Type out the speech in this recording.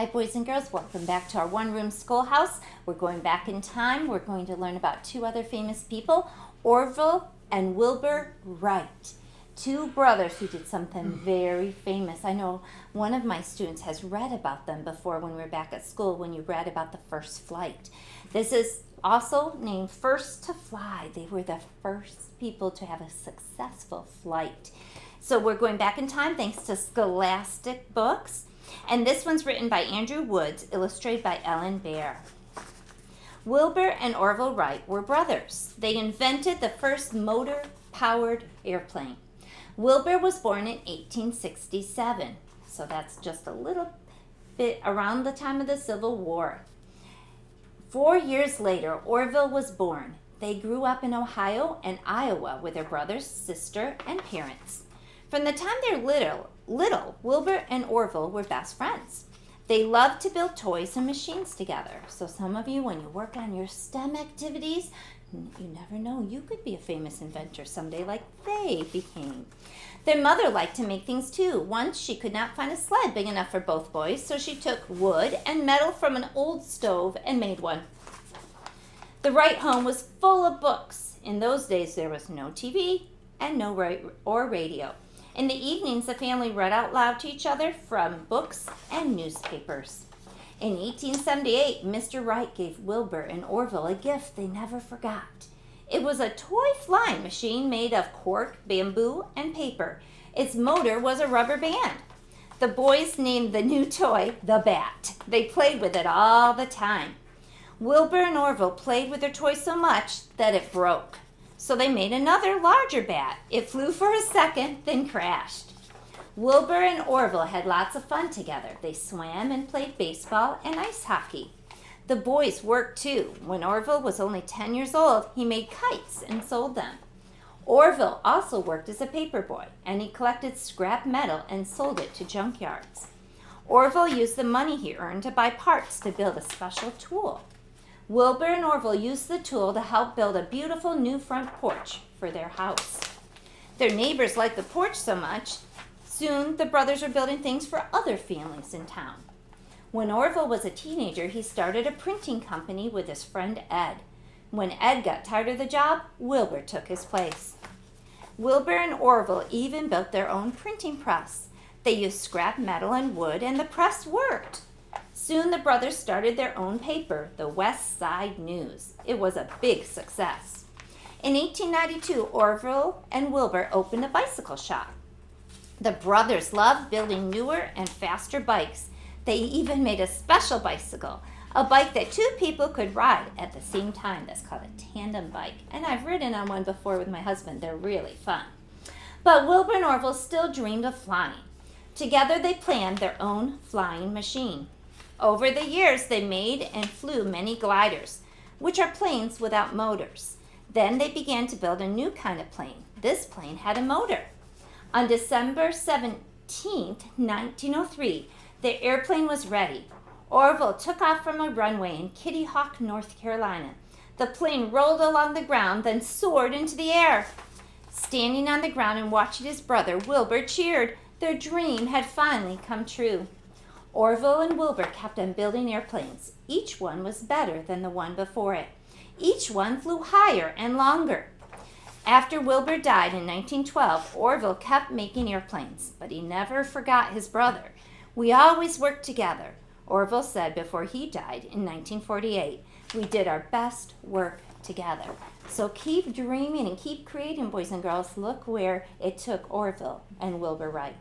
Hi boys and girls, welcome back to our one-room schoolhouse. We're going back in time. We're going to learn about two other famous people, Orville and Wilbur Wright. Two brothers who did something very famous. I know one of my students has read about them before when we were back at school, when you read about the first flight. This is also named First to Fly. They were the first people to have a successful flight. So we're going back in time thanks to Scholastic Books. And this one's written by Andrew Woods, illustrated by Ellen Baer. Wilbur and Orville Wright were brothers. They invented the first motor-powered airplane. Wilbur was born in 1867, so that's just a little bit around the time of the Civil War. 4 years later, Orville was born. They grew up in Ohio and Iowa with their brothers, sister, and parents. From the time they're little, Wilbur and Orville were best friends. They loved to build toys and machines together. So some of you, when you work on your STEM activities, you never know, you could be a famous inventor someday like they became. Their mother liked to make things too. Once she could not find a sled big enough for both boys, so she took wood and metal from an old stove and made one. The Wright home was full of books. In those days, there was no TV and no radio. In the evenings, the family read out loud to each other from books and newspapers. In 1878, Mr. Wright gave Wilbur and Orville a gift they never forgot. It was a toy flying machine made of cork, bamboo, and paper. Its motor was a rubber band. The boys named the new toy the Bat. They played with it all the time. Wilbur and Orville played with their toy so much that it broke. So they made another larger bat. It flew for a second, then crashed. Wilbur and Orville had lots of fun together. They swam and played baseball and ice hockey. The boys worked too. When Orville was only 10 years old, he made kites and sold them. Orville also worked as a paper boy, and he collected scrap metal and sold it to junkyards. Orville used the money he earned to buy parts to build a special tool. Wilbur and Orville used the tool to help build a beautiful new front porch for their house. Their neighbors liked the porch so much, soon the brothers were building things for other families in town. When Orville was a teenager, he started a printing company with his friend Ed. When Ed got tired of the job, Wilbur took his place. Wilbur and Orville even built their own printing press. They used scrap metal and wood, and the press worked. Soon the brothers started their own paper, the West Side News. It was a big success. In 1892, Orville and Wilbur opened a bicycle shop. The brothers loved building newer and faster bikes. They even made a special bicycle, a bike that two people could ride at the same time. That's called a tandem bike. And I've ridden on one before with my husband. They're really fun. But Wilbur and Orville still dreamed of flying. Together they planned their own flying machine. Over the years, they made and flew many gliders, which are planes without motors. Then they began to build a new kind of plane. This plane had a motor. On December 17, 1903, the airplane was ready. Orville took off from a runway in Kitty Hawk, North Carolina. The plane rolled along the ground, then soared into the air. Standing on the ground and watching his brother, Wilbur cheered. Their dream had finally come true. Orville and Wilbur kept on building airplanes. Each one was better than the one before it. Each one flew higher and longer. After Wilbur died in 1912, Orville kept making airplanes, but he never forgot his brother. We always worked together. Orville said before he died in 1948, we did our best work together. So keep dreaming and keep creating, boys and girls. Look where it took Orville and Wilbur Wright.